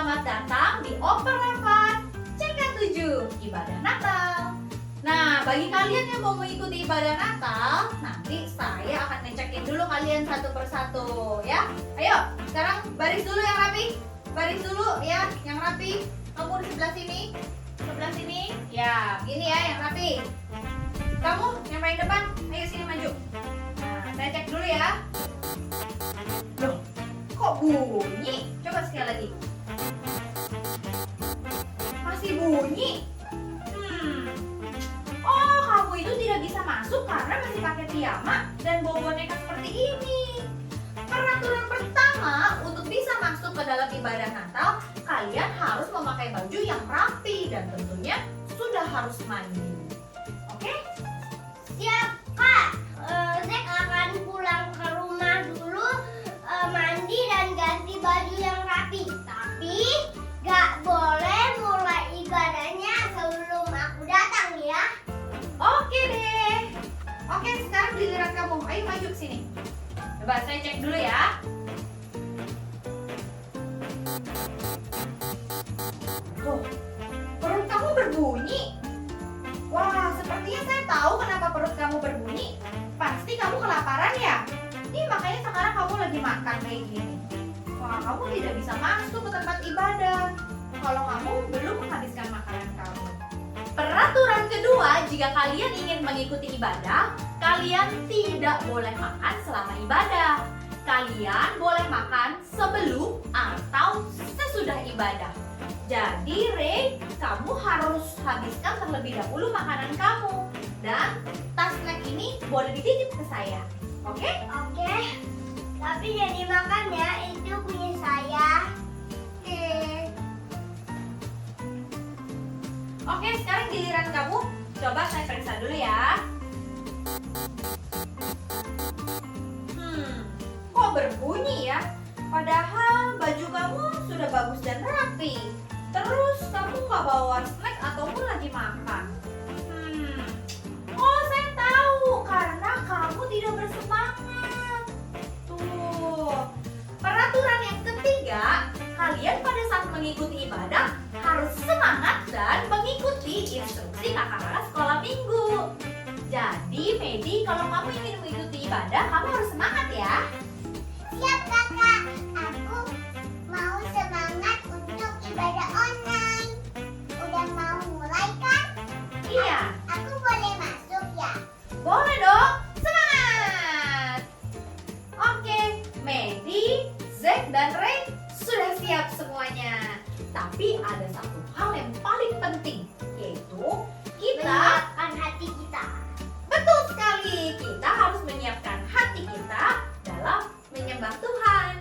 Selamat datang di Opera Fun CK7 Ibadah Natal. Nah, bagi kalian yang mau mengikuti ibadah Natal, nanti saya akan ngecekin dulu kalian satu persatu ya. Ayo, sekarang baris dulu yang rapi. Baris dulu ya, yang rapi. Kamu di sebelah sini. Sebelah sini. Ya, gini ya yang rapi. Kamu yang paling depan, ayo sini maju. Nah, saya cek dulu ya. Loh, kok bunyi? Coba sekali lagi. Masih bunyi. Oh, kamu itu tidak bisa masuk karena masih pakai piyama dan bawa boneka seperti ini. Peraturan pertama, untuk bisa masuk ke dalam ibadah Natal, kalian harus memakai baju yang rapi dan tentunya sudah harus mandi. Oke? Siap, Kak. Zek akan pulang ke rumah dulu, mandi dan ganti baju yang rapi. Tapi gak boleh mulai ibadahnya sebelum aku datang ya. Oke deh. Oke, sekarang giliran kamu. Ayo maju ke sini. Coba saya cek dulu ya. Tuh, perut kamu berbunyi. Wah, sepertinya saya tahu kenapa perut kamu berbunyi. Pasti kamu kelaparan ya? Nih makanya sekarang kamu lagi makan kayak gini. Wah, kamu tidak bisa masuk ke tempat ibadah kalau kamu belum menghabiskan makanan kamu. Peraturan kedua, jika kalian ingin mengikuti ibadah, kalian tidak boleh makan selama ibadah. Kalian boleh makan sebelum atau sesudah ibadah. Jadi, Rey, kamu harus habiskan terlebih dahulu makanan kamu. Dan tas snack ini boleh dititip ke saya. Oke? Oke. Tapi jadi makan ya, itu punya saya. Oke. Oke, sekarang giliran kamu. Coba saya periksa dulu ya. Kok berbunyi ya? Padahal baju kamu sudah bagus dan rapi. Terus kamu nggak bawa snack ataupun lagi makan. Oh, saya tahu karena kamu tidak bersemangat. Tuh. Peraturan yang ketiga, kalian pada saat mengikuti ibadah harus semangat dan mengikuti instruksi kakak-kakak sekolah minggu. Jadi, Medi, kalau kamu ingin mengikuti ibadah, kamu harus semangat ya. Siap, Kakak. Aku mau semangat untuk ibadah online. Udah mau mulai kan? Iya, Aku boleh masuk ya? boleh dong. Semangat! Oke, Medi, Zek, dan Rey sudah siap semuanya. Tapi ada satu hal yang paling penting, yaitu kita Menyiapkan hati kita. betul sekali, kita harus menyiapkan hati kita dalam menyembah Tuhan.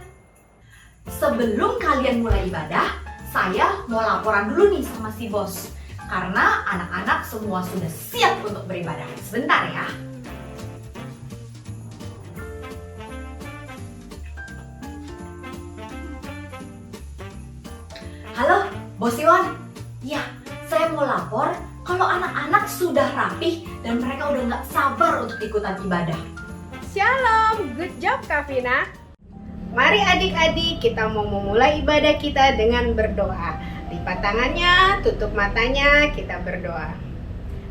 Sebelum kalian mulai ibadah, saya mau laporan dulu nih sama si bos. Karena anak-anak semua sudah siap untuk beribadah. Sebentar ya. Halo, Bos Iwan. Ya, saya mau lapor kalau anak-anak sudah rapih dan mereka udah nggak sabar untuk ikutan ibadah. Shalom, good job Kak Vina. Mari adik-adik kita mau memulai ibadah kita dengan berdoa. Lipat tangannya, tutup matanya, kita berdoa.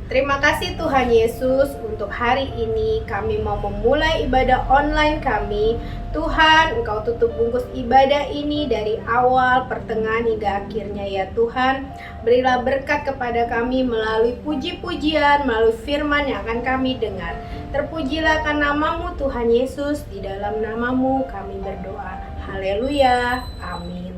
Terima kasih Tuhan Yesus untuk hari ini kami mau memulai ibadah online kami. Tuhan, Engkau tutup bungkus ibadah ini dari awal, pertengahan hingga akhirnya ya Tuhan. Berilah berkat kepada kami melalui puji-pujian, melalui firman yang akan kami dengar. Terpujilah kan namamu Tuhan Yesus, di dalam namamu kami berdoa. Haleluya, amin.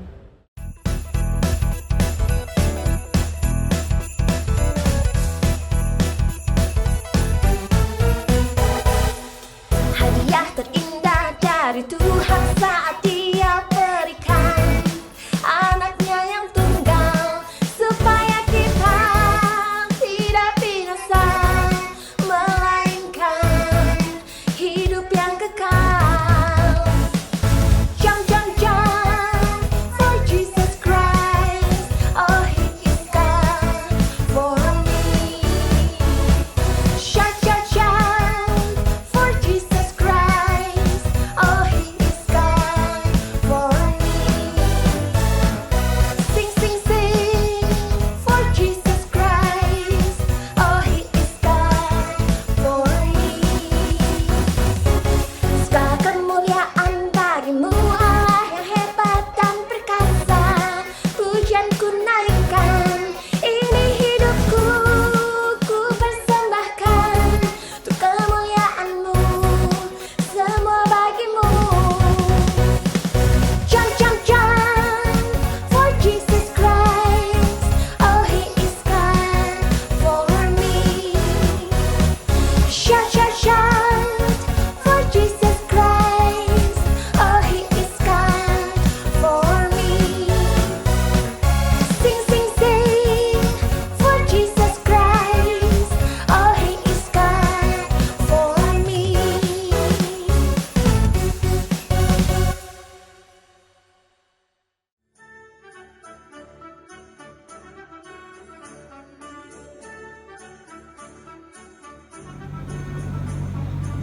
Hadiah terindah dari Tuhan saat Dia berikan anaknya yang tunggal supaya kita tidak binasa melainkan hidup yang kekal. Jang jang jang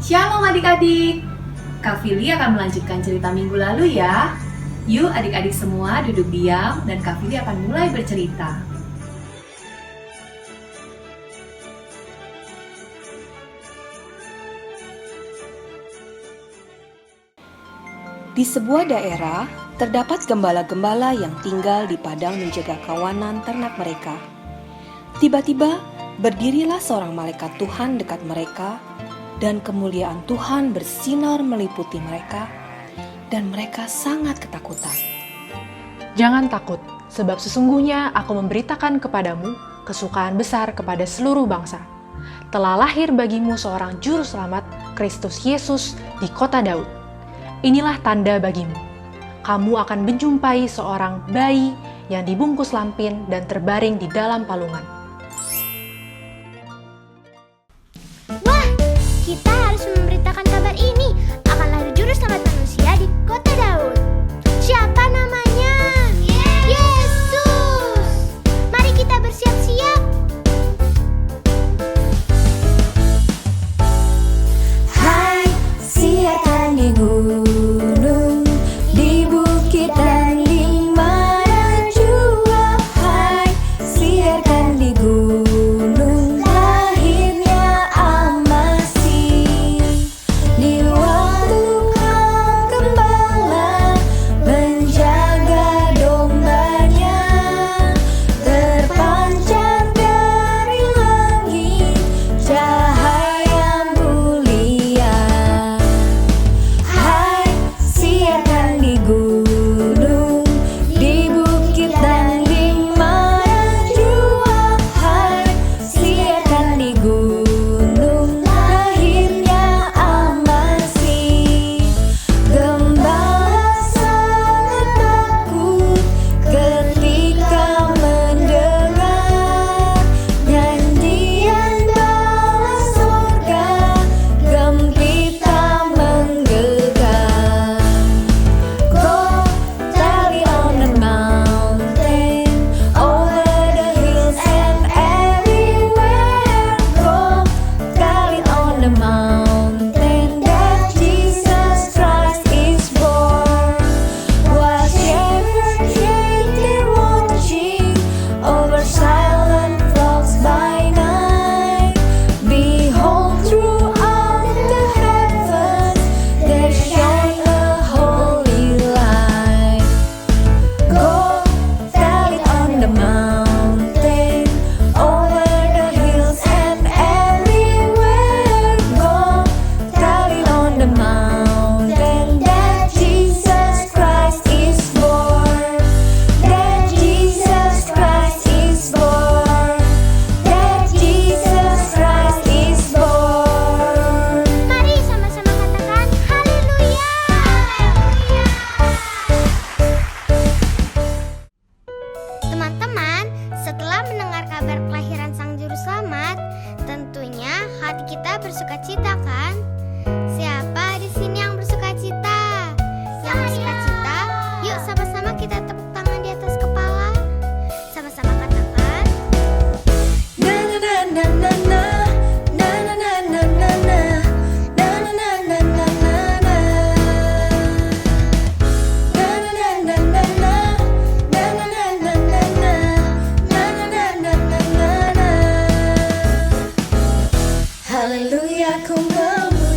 Shalom adik-adik. Kak Fili akan melanjutkan cerita minggu lalu ya. Yuk adik-adik semua duduk diam dan Kak Fili akan mulai bercerita. Di sebuah daerah, terdapat gembala-gembala yang tinggal di padang menjaga kawanan ternak mereka. Tiba-tiba, berdirilah seorang malaikat Tuhan dekat mereka, dan kemuliaan Tuhan bersinar meliputi mereka, dan mereka sangat ketakutan. Jangan takut, sebab sesungguhnya aku memberitakan kepadamu kesukaan besar kepada seluruh bangsa. Telah lahir bagimu seorang juru selamat, Kristus Yesus, di kota Daud. Inilah tanda bagimu. Kamu akan menjumpai seorang bayi yang dibungkus lampin dan terbaring di dalam palungan. Wah, kita harus memberitakan kabar ini. Akan lahir juru selamat manusia di kota Daud. Siapa namanya? Yesus. Mari kita bersiap-siap. Hai, siarkan di gunung, di bukit dan di mana jua. Hai, siarkan di gunung, lahirnya Al-Masih. Di waktu kau gembala menjaga dombanya, terpancar dari langit cahaya mulia. Hai, siarkan di gunung, di bukit dan di mana jua. Hai, siarkan di gunung, lahirnya Al-Masih. Gembala sangat takut ketika mendengar nyanyian bala surga, gempita menggegam. Go tally on the mountain, over the hills and everywhere. Go tally on the mountain that Jesus Christ is born. While shepherds they're watching over silent flocks by night, behold throughout the heavens there shone a holy light. Go tell it on the mountain, over the hills and everywhere. Go tell it on the mountain that Jesus Christ is born. That Jesus Christ is born. That Jesus Christ is born. Mari sama-sama katakan haleluya. Teman-teman, setelah mendengar kabar kelahiran Sang Juru Selamat, tentunya hati kita bersuka cita kan? Siapa di sini yang bersuka cita? Yang bersuka cita, yuk sama-sama kita tepuk tangan di atas kepala. Sama-sama katakan, Na na na na na na, na na na na na na, na na na na na na na. Na na na na na na, na na na na na na, na na na na na na na. Haleluya, ku memuliakan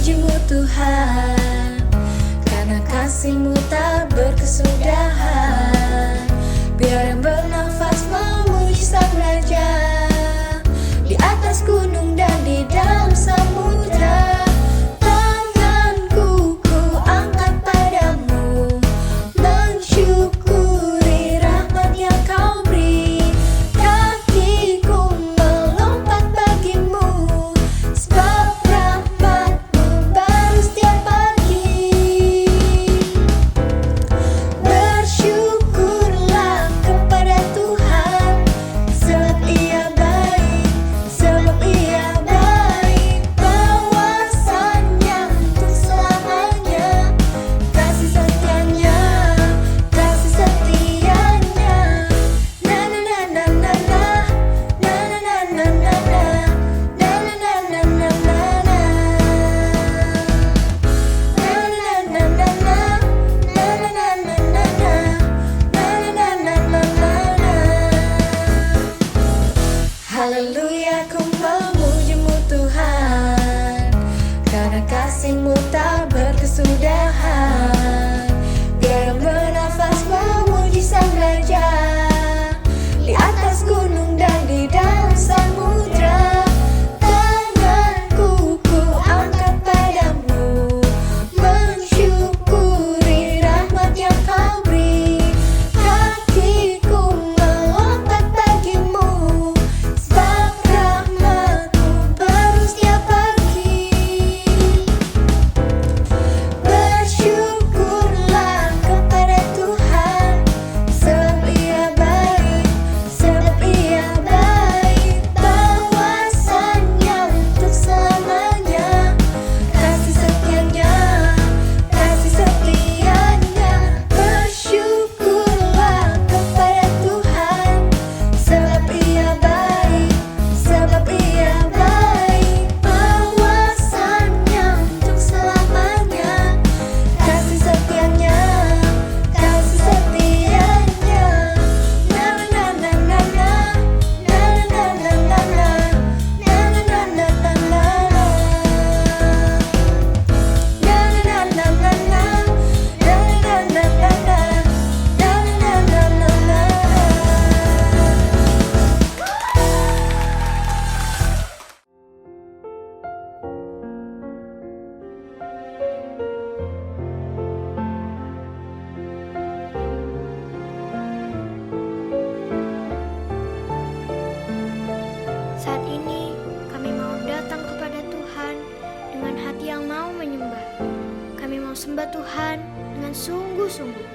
sembah Tuhan dengan sungguh-sungguh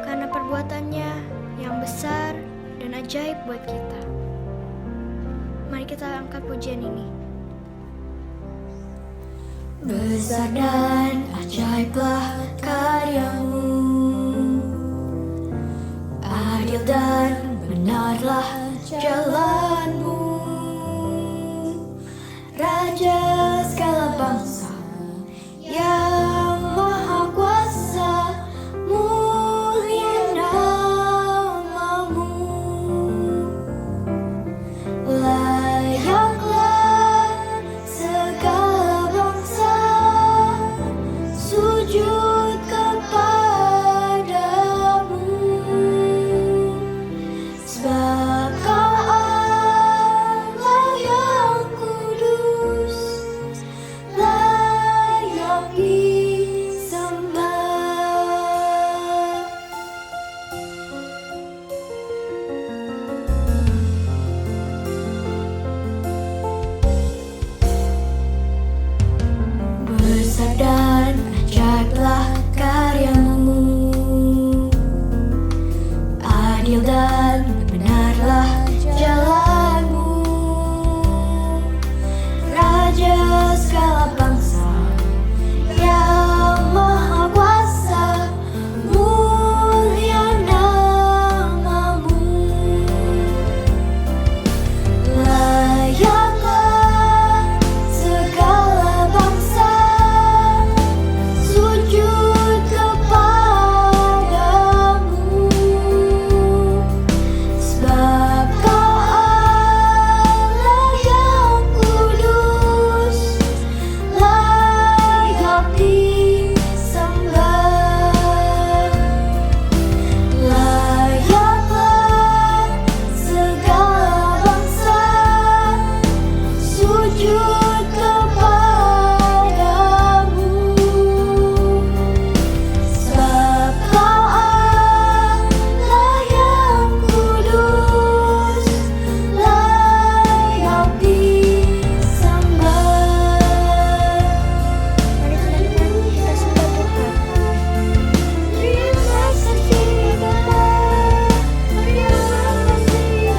karena perbuatannya yang besar dan ajaib buat kita. Mari kita angkat pujian ini. Besar dan ajaiblah karyamu, adil dan benarlah jalanmu, Raja segala bangsa yang maha kuasa, mulia namamu. Layaklah segala bangsa sujud kepadamu, sebab Kau Allah yang kudus, layak disembah. Besar dan ajaiblah karyamu, adil dan benarlah jalanmu, Raja segala bangsa yang maha kuasa, mulia namamu. Layaklah segala bangsa sujud kepadamu, sebab Kau Allah yang kudus, layak disembah. Layaklah segala bangsa sujud kepadamu, sebab Kau Allah yang kudus, layak disembah. Mari teman-teman kita sembah Tuhan. Terima kasih Bapa, terima kasih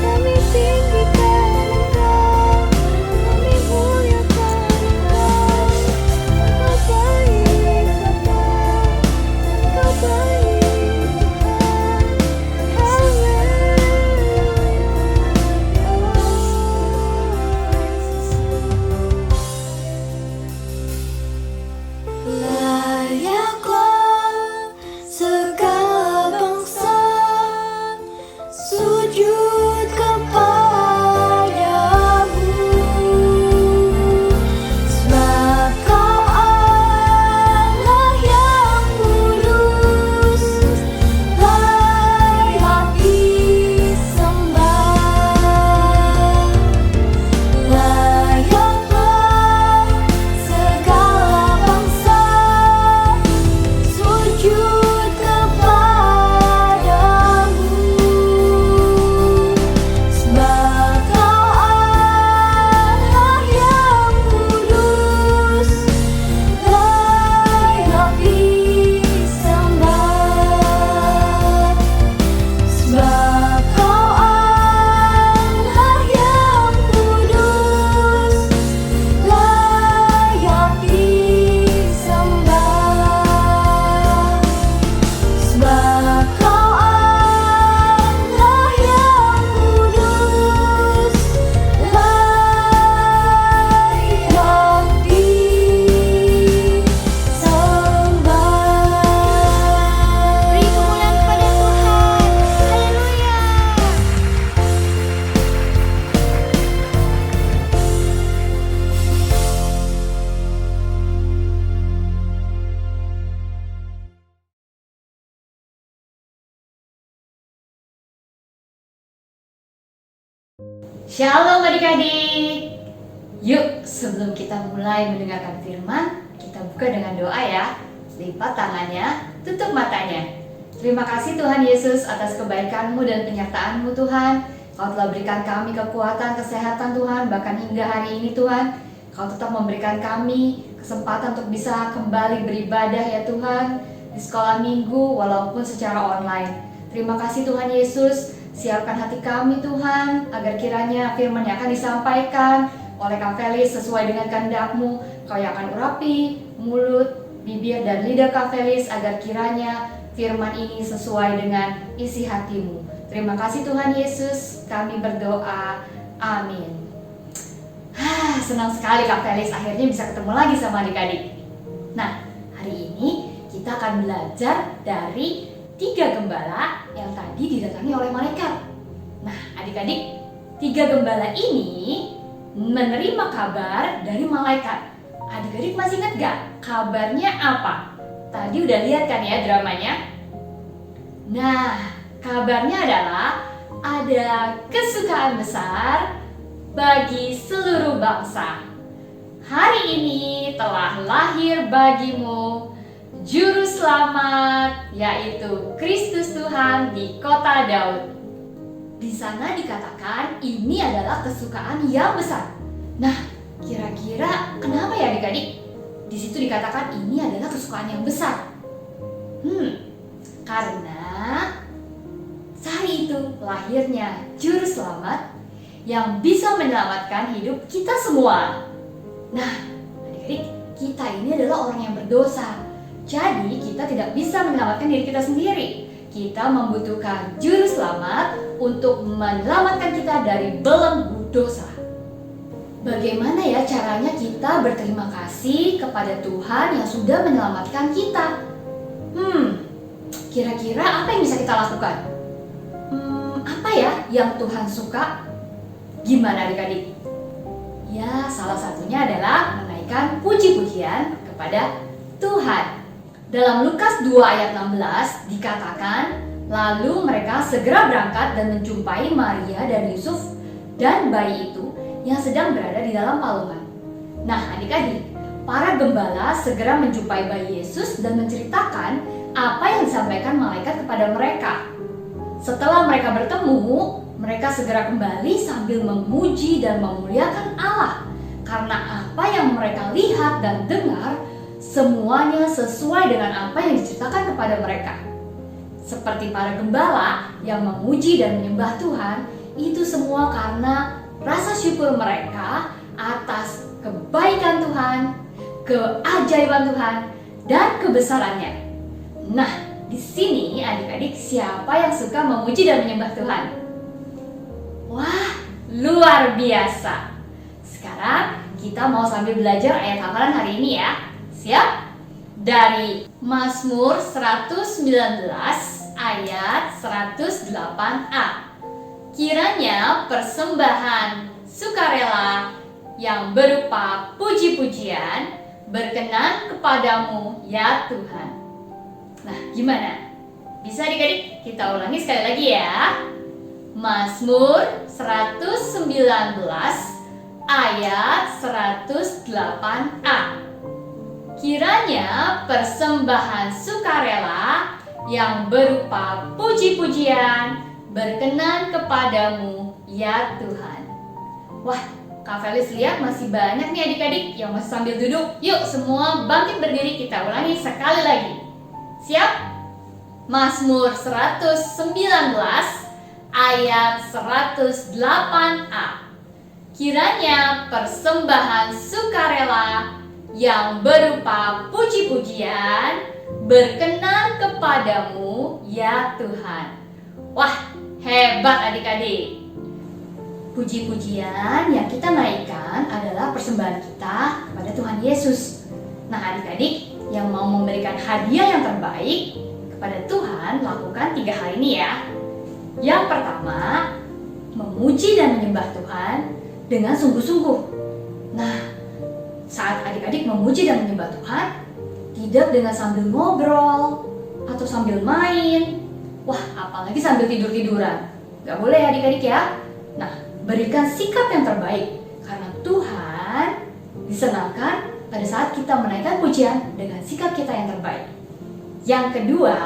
kami tinggikan Engkau, kami muliakan Engkau. Engkau baik Bapa, Engkau baik Tuhan. Layaklah segala bangsa sujud kepadamu, sebab Kau Allah yang kudus, layak disembah. Layaklah segala bangsa sujud kepadamu, sebab Kau Allah yang kudus, layak disembah. Sebab Kau Allah yang kudus, layak disembah. Sebab Kau Allah yang kudus, layak disembah. Beri kemuliaan kepada Tuhan. Haleluya. Shalom adik-adik. Yuk, sebelum kita mulai mendengarkan firman, kita buka dengan doa ya. Lipat tangannya, tutup matanya. Terima kasih Tuhan Yesus atas kebaikan-Mu dan penyertaan-Mu Tuhan. Kau telah berikan kami kekuatan, kesehatan Tuhan, bahkan hingga hari ini Tuhan. Kau tetap memberikan kami kesempatan untuk bisa kembali beribadah ya Tuhan, di sekolah minggu walaupun secara online. Terima kasih Tuhan Yesus, siapkan hati kami Tuhan, agar kiranya firman yang akan disampaikan oleh Kak Felis sesuai dengan kehendak-Mu. Kau yang akan urapi mulut, bibir, dan lidah Kak Felis agar kiranya firman ini sesuai dengan isi hati-Mu. Terima kasih Tuhan Yesus, kami berdoa, amin. Senang sekali Kak Felis akhirnya bisa ketemu lagi sama adik-adik. Nah, hari ini kita akan belajar dari 3 gembala yang tadi didatangi oleh malaikat. Nah, adik-adik, 3 gembala ini menerima kabar dari malaikat. Adik-adik masih ingat gak kabarnya apa? Tadi udah lihat kan ya dramanya? Nah, kabarnya adalah ada kesukaan besar bagi seluruh bangsa. Hari ini telah lahir bagimu Juru Selamat, yaitu Kristus Tuhan di kota Daud. Di sana dikatakan ini adalah kesukaan yang besar. Nah, kira-kira kenapa ya adik-adik? Di situ dikatakan ini adalah kesukaan yang besar. Karena hari itu lahirnya Juru Selamat yang bisa menyelamatkan hidup kita semua. Nah, adik-adik, kita ini adalah orang yang berdosa. Jadi kita tidak bisa menyelamatkan diri kita sendiri. Kita membutuhkan Juru Selamat untuk menyelamatkan kita dari belenggu dosa. Bagaimana ya caranya kita berterima kasih kepada Tuhan yang sudah menyelamatkan kita? Kira-kira apa yang bisa kita lakukan? Apa ya yang Tuhan suka? Gimana adik-adik? Ya, salah satunya adalah menaikkan puji-pujian kepada Tuhan. Dalam Lukas 2 ayat 16 dikatakan, lalu mereka segera berangkat dan menjumpai Maria dan Yusuf dan bayi itu yang sedang berada di dalam palungan. Nah adik-adik, para gembala segera menjumpai bayi Yesus dan menceritakan apa yang disampaikan malaikat kepada mereka. Setelah mereka bertemu, mereka segera kembali sambil memuji dan memuliakan Allah. Karena apa yang mereka lihat dan dengar semuanya sesuai dengan apa yang diceritakan kepada mereka. Seperti para gembala yang memuji dan menyembah Tuhan, itu semua karena rasa syukur mereka atas kebaikan Tuhan, keajaiban Tuhan, dan kebesarannya. Nah, di sini adik-adik, siapa yang suka memuji dan menyembah Tuhan? Wah, luar biasa. Sekarang kita mau sambil belajar ayat hafalan hari ini ya. Siap? Dari Mazmur 119 ayat 108a. Kiranya persembahan sukarela yang berupa puji-pujian berkenan kepadamu ya Tuhan. Nah, gimana? Bisa adik-adik? Kita ulangi sekali lagi ya. Mazmur 119 ayat 108a. Kiranya persembahan sukarela yang berupa puji-pujian berkenan kepadamu ya Tuhan. Wah, Kak Felis lihat masih banyak nih adik-adik yang masih sambil duduk. Yuk semua bangkit berdiri, kita ulangi sekali lagi. Siap? Mazmur 119 ayat 108a. Kiranya persembahan sukarela yang berupa puji-pujian berkenan kepadamu ya Tuhan. Wah, hebat adik-adik. Puji-pujian yang kita naikkan adalah persembahan kita kepada Tuhan Yesus. Nah adik-adik yang mau memberikan hadiah yang terbaik kepada Tuhan, lakukan 3 hal ini ya. Yang pertama, memuji dan menyembah Tuhan dengan sungguh-sungguh. Nah, saat adik-adik memuji dan menyembah Tuhan, tidak dengan sambil ngobrol atau sambil main. Wah, apalagi sambil tidur-tiduran. Gak boleh adik-adik ya. Nah, berikan sikap yang terbaik karena Tuhan disenangkan pada saat kita menaikkan pujian dengan sikap kita yang terbaik. Yang kedua,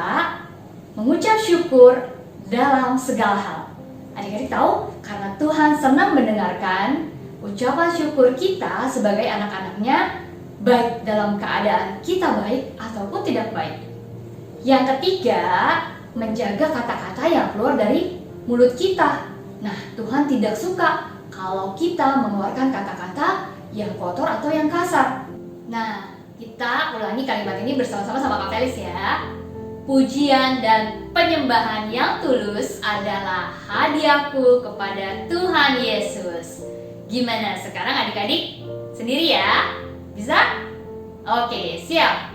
mengucap syukur dalam segala hal. Adik-adik tahu, karena Tuhan senang mendengarkan ucapan syukur kita sebagai anak-anaknya, baik dalam keadaan kita baik ataupun tidak baik. Yang ketiga, menjaga kata-kata yang keluar dari mulut kita. Nah, Tuhan tidak suka kalau kita mengeluarkan kata-kata yang kotor atau yang kasar. Nah, kita ulangi kalimat ini bersama-sama sama Kak Felis ya. Pujian dan penyembahan yang tulus adalah hadiahku kepada Tuhan Yesus. Gimana sekarang adik-adik? Sendiri ya? Bisa? Oke, siap.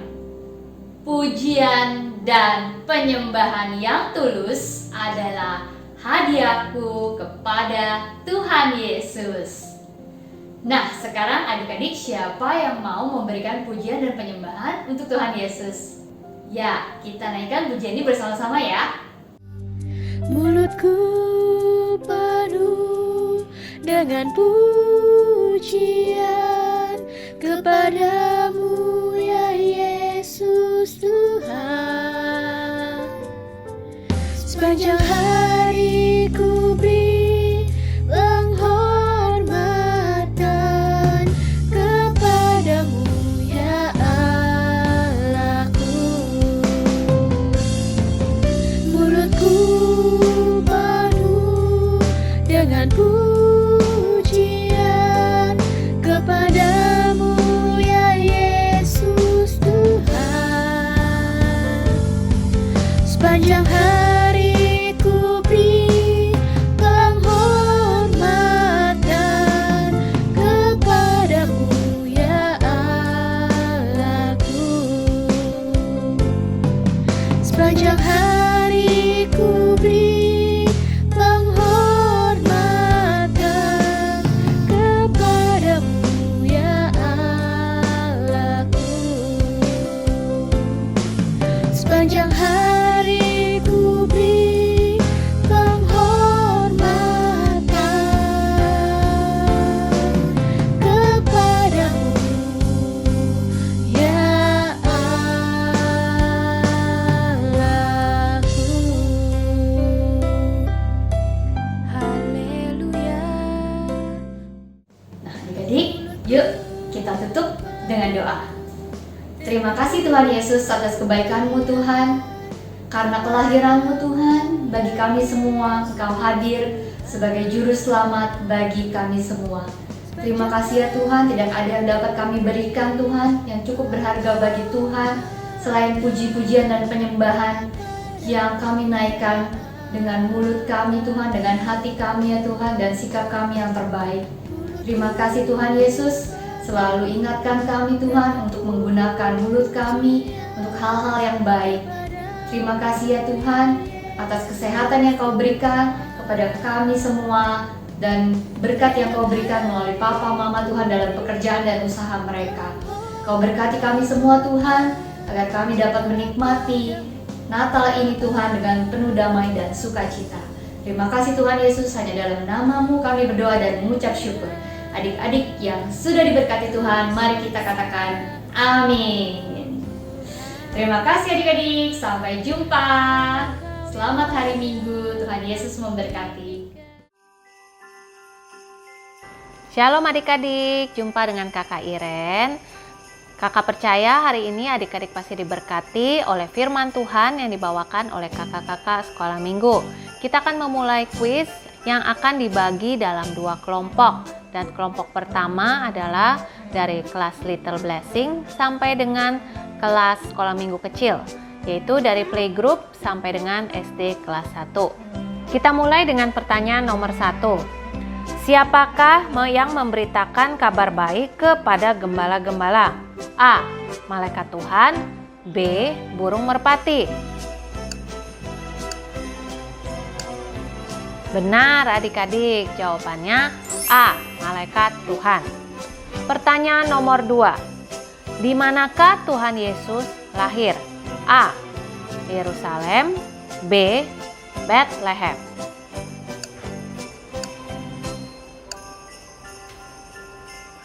Pujian dan penyembahan yang tulus adalah hadiahku kepada Tuhan Yesus. Nah, sekarang adik-adik siapa yang mau memberikan pujian dan penyembahan untuk Tuhan Yesus? Ya, kita naikkan pujian ini bersama-sama ya. Mulutku penuh dengan pujian kepadamu ya Yesus Tuhan. Sepanjang hari ku beri penghormatan kepadamu ya Allahku. Mulutku penuh dengan pujian kepadamu ya Yesus Tuhan. Sepanjang hari ku beri penghormatan kepadamu ya Allahku. Sepanjang hari ku beri penghormatan kepadamu ya Allahku. Sepanjang hari ku beri penghormatan kepadamu ya Allahku. Haleluya. Nah, adik-adik, yuk kita tutup dengan doa. Terima kasih Tuhan Yesus atas kebaikan-Mu Tuhan. Karena kelahiran-Mu Tuhan, bagi kami semua Engkau hadir sebagai juru selamat bagi kami semua. Terima kasih ya Tuhan, tidak ada yang dapat kami berikan Tuhan yang cukup berharga bagi Tuhan selain puji-pujian dan penyembahan yang kami naikkan dengan mulut kami Tuhan, dengan hati kami ya Tuhan, dan sikap kami yang terbaik. Terima kasih Tuhan Yesus, selalu ingatkan kami Tuhan untuk menggunakan mulut kami untuk hal-hal yang baik. Terima kasih ya Tuhan atas kesehatan yang Kau berikan kepada kami semua dan berkat yang Kau berikan melalui Papa Mama Tuhan dalam pekerjaan dan usaha mereka. Kau berkati kami semua Tuhan agar kami dapat menikmati Natal ini Tuhan dengan penuh damai dan sukacita. Terima kasih Tuhan Yesus, hanya dalam nama-Mu kami berdoa dan mengucap syukur. Adik-adik yang sudah diberkati Tuhan, mari kita katakan amin. Terima kasih adik-adik, sampai jumpa. Selamat hari Minggu, Tuhan Yesus memberkati. Shalom adik-adik, jumpa dengan Kakak Iren. Kakak percaya hari ini adik-adik pasti diberkati oleh firman Tuhan yang dibawakan oleh kakak-kakak sekolah minggu. Kita akan memulai kuis yang akan dibagi dalam 2 kelompok. Dan kelompok pertama adalah dari kelas Little Blessing sampai dengan kelas sekolah minggu kecil, yaitu dari playgroup sampai dengan SD kelas 1. Kita mulai dengan pertanyaan nomor 1. Siapakah yang memberitakan kabar baik kepada gembala-gembala? A. Malaikat Tuhan. B. Burung merpati. Benar adik-adik, jawabannya A. Malaikat Tuhan. Pertanyaan nomor 2. Di manakah Tuhan Yesus lahir? A. Yerusalem. B. Bethlehem.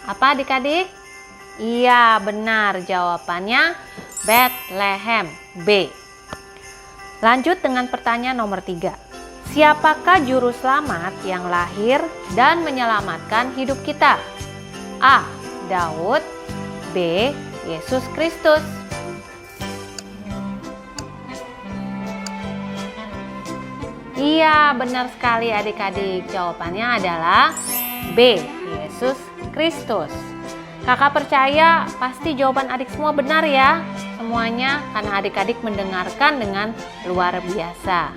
Apa adik-adik? Iya, benar. Jawabannya Bethlehem, B. Lanjut dengan pertanyaan nomor 3. Siapakah juru selamat yang lahir dan menyelamatkan hidup kita? A. Daud, B. Yesus Kristus. Iya, benar sekali adik-adik. Jawabannya adalah B. Yesus Kristus. Kakak percaya pasti jawaban adik semua benar ya. Semuanya karena adik-adik mendengarkan dengan luar biasa.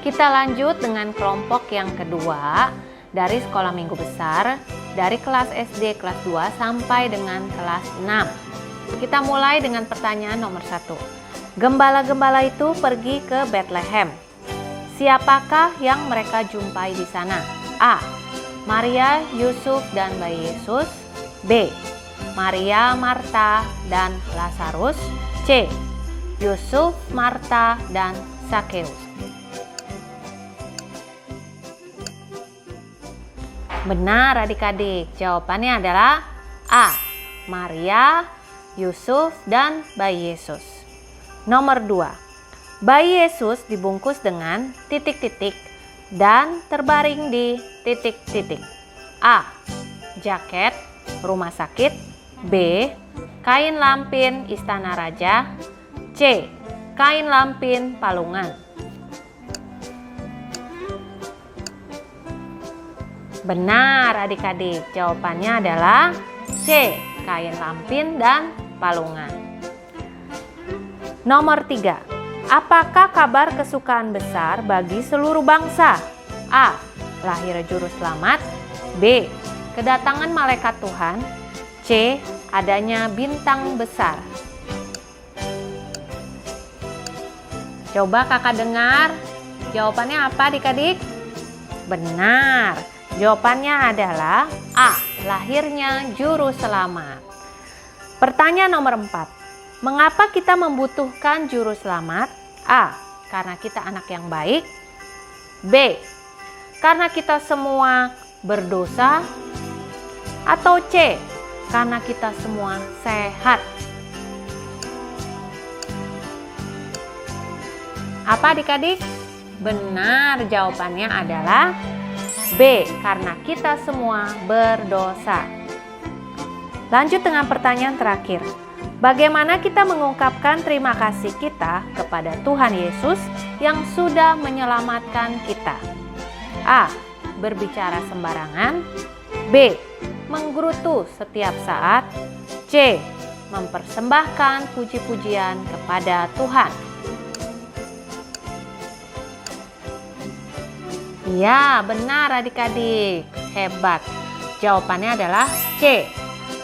Kita lanjut dengan kelompok yang kedua dari sekolah minggu besar, dari kelas SD kelas 2 sampai dengan kelas 6. Kita mulai dengan pertanyaan nomor 1. Gembala-gembala itu pergi ke Bethlehem. Siapakah yang mereka jumpai di sana? A. Maria, Yusuf, dan bayi Yesus. B. Maria, Marta, dan Lazarus. C. Yusuf, Marta, dan Sakeus. Benar adik-adik, jawabannya adalah A. Maria, Yusuf, dan bayi Yesus. Nomor 2. Bayi Yesus dibungkus dengan titik-titik dan terbaring di titik-titik. A. Jaket rumah sakit. B. Kain lampin istana raja. C. Kain lampin palungan. Benar adik-adik, jawabannya adalah C. Kain lampin dan palungan. Nomor 3. Apakah kabar kesukaan besar bagi seluruh bangsa? A. Lahir juru selamat. B. Kedatangan malaikat Tuhan. C. Adanya bintang besar. Coba kakak dengar. Jawabannya apa adik-adik? Benar. Jawabannya adalah A. Lahirnya juru selamat. Pertanyaan nomor 4. Mengapa kita membutuhkan juru selamat? A. Karena kita anak yang baik. B. Karena kita semua berdosa. Atau C. Karena kita semua sehat. Apa adik-adik? Benar, jawabannya adalah B. Karena kita semua berdosa. Lanjut dengan pertanyaan terakhir. Bagaimana kita mengungkapkan terima kasih kita kepada Tuhan Yesus yang sudah menyelamatkan kita? A. Berbicara sembarangan. B. Menggerutu setiap saat. C. Mempersembahkan puji-pujian kepada Tuhan. Iya, benar adik-adik. Hebat. Jawabannya adalah C.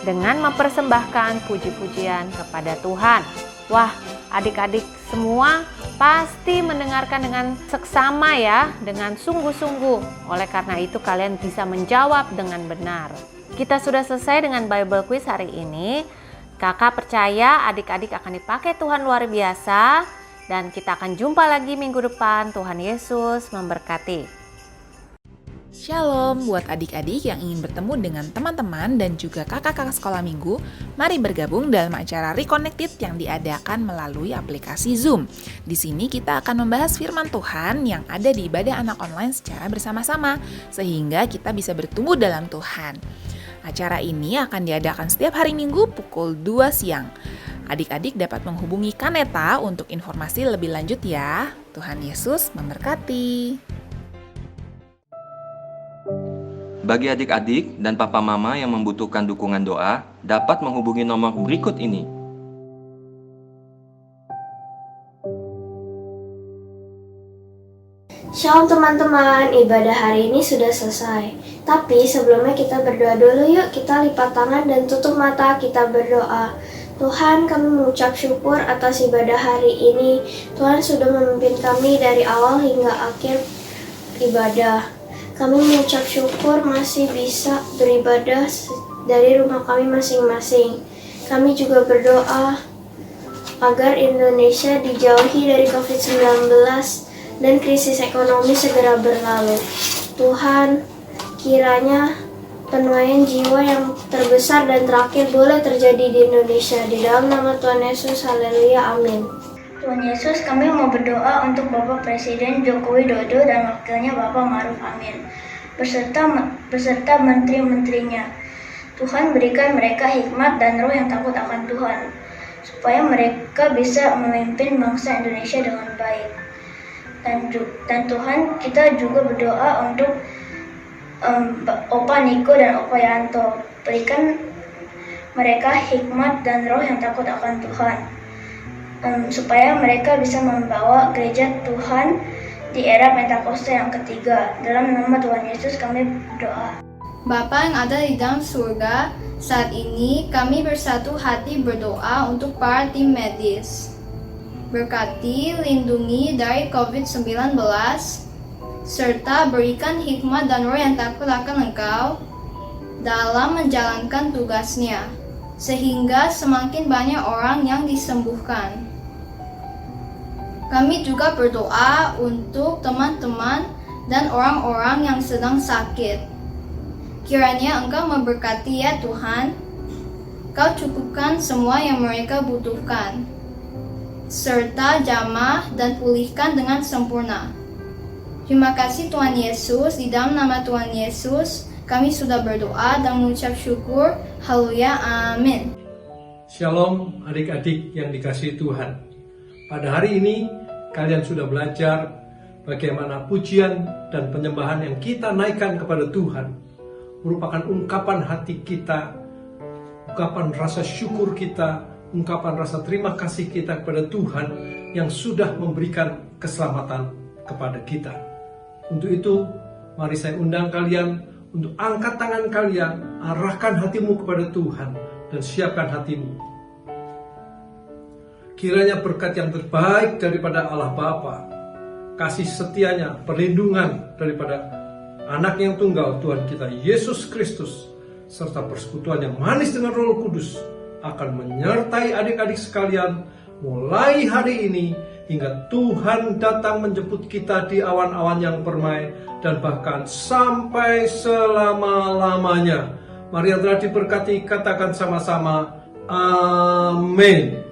Dengan mempersembahkan puji-pujian kepada Tuhan. Wah, adik-adik semua pasti mendengarkan dengan seksama ya, dengan sungguh-sungguh. Oleh karena itu kalian bisa menjawab dengan benar. Kita sudah selesai dengan Bible Quiz hari ini. Kakak percaya adik-adik akan dipakai Tuhan luar biasa. Dan kita akan jumpa lagi minggu depan. Tuhan Yesus memberkati. Shalom buat adik-adik yang ingin bertemu dengan teman-teman dan juga kakak-kakak sekolah minggu. Mari bergabung dalam acara Reconnected yang diadakan melalui aplikasi Zoom. Di sini kita akan membahas firman Tuhan yang ada di ibadah anak online secara bersama-sama, sehingga kita bisa bertumbuh dalam Tuhan. Acara ini akan diadakan setiap hari Minggu pukul 2 siang. Adik-adik dapat menghubungi Kaneta untuk informasi lebih lanjut ya. Tuhan Yesus memberkati. Bagi adik-adik dan papa mama yang membutuhkan dukungan doa, dapat menghubungi nomor berikut ini. Shalom teman-teman, ibadah hari ini sudah selesai. Tapi sebelumnya kita berdoa dulu yuk, kita lipat tangan dan tutup mata, kita berdoa. Tuhan, kami mengucap syukur atas ibadah hari ini. Tuhan sudah memimpin kami dari awal hingga akhir ibadah. Kami mengucap syukur masih bisa beribadah dari rumah kami masing-masing. Kami juga berdoa agar Indonesia dijauhi dari COVID-19 dan krisis ekonomi segera berlalu. Tuhan, kiranya penuaian jiwa yang terbesar dan terakhir boleh terjadi di Indonesia. Di dalam nama Tuhan Yesus, haleluya, amin. Tuhan Yesus, kami mau berdoa untuk Bapak Presiden Joko Widodo dan wakilnya Bapak Ma'ruf Amin, beserta menteri-menterinya. Tuhan berikan mereka hikmat dan roh yang takut akan Tuhan, supaya mereka bisa memimpin bangsa Indonesia dengan baik. Dan Tuhan, kita juga berdoa untuk Opa Niko dan Opa Yanto. Berikan mereka hikmat dan roh yang takut akan Tuhan, supaya mereka bisa membawa gereja Tuhan di era Pentakosta yang ketiga. Dalam nama Tuhan Yesus kami berdoa. Bapa yang ada di dalam surga, saat ini kami bersatu hati berdoa untuk para tim medis. Berkati, lindungi dari COVID-19, serta berikan hikmat dan roh yang takut akan Engkau dalam menjalankan tugasnya, sehingga semakin banyak orang yang disembuhkan. Kami juga berdoa untuk teman-teman dan orang-orang yang sedang sakit. Kiranya Engkau memberkati ya Tuhan. Kau cukupkan semua yang mereka butuhkan, serta jamah dan pulihkan dengan sempurna. Terima kasih Tuhan Yesus, di dalam nama Tuhan Yesus kami sudah berdoa dan mengucap syukur. Haleluya, amin. Shalom adik-adik yang dikasihi Tuhan. Pada hari ini kalian sudah belajar bagaimana pujian dan penyembahan yang kita naikkan kepada Tuhan merupakan ungkapan hati kita, ungkapan rasa syukur kita, ungkapan rasa terima kasih kita kepada Tuhan yang sudah memberikan keselamatan kepada kita. Untuk itu, mari saya undang kalian untuk angkat tangan kalian, arahkan hatimu kepada Tuhan, dan siapkan hatimu. Kiranya berkat yang terbaik daripada Allah Bapa, kasih setianya, perlindungan daripada Anak yang tunggal Tuhan kita Yesus Kristus, serta persekutuan yang manis dengan Roh Kudus akan menyertai adik-adik sekalian mulai hari ini hingga Tuhan datang menjemput kita di awan-awan yang permai dan bahkan sampai selama-lamanya. Mari yang telah diberkati katakan sama-sama, amin.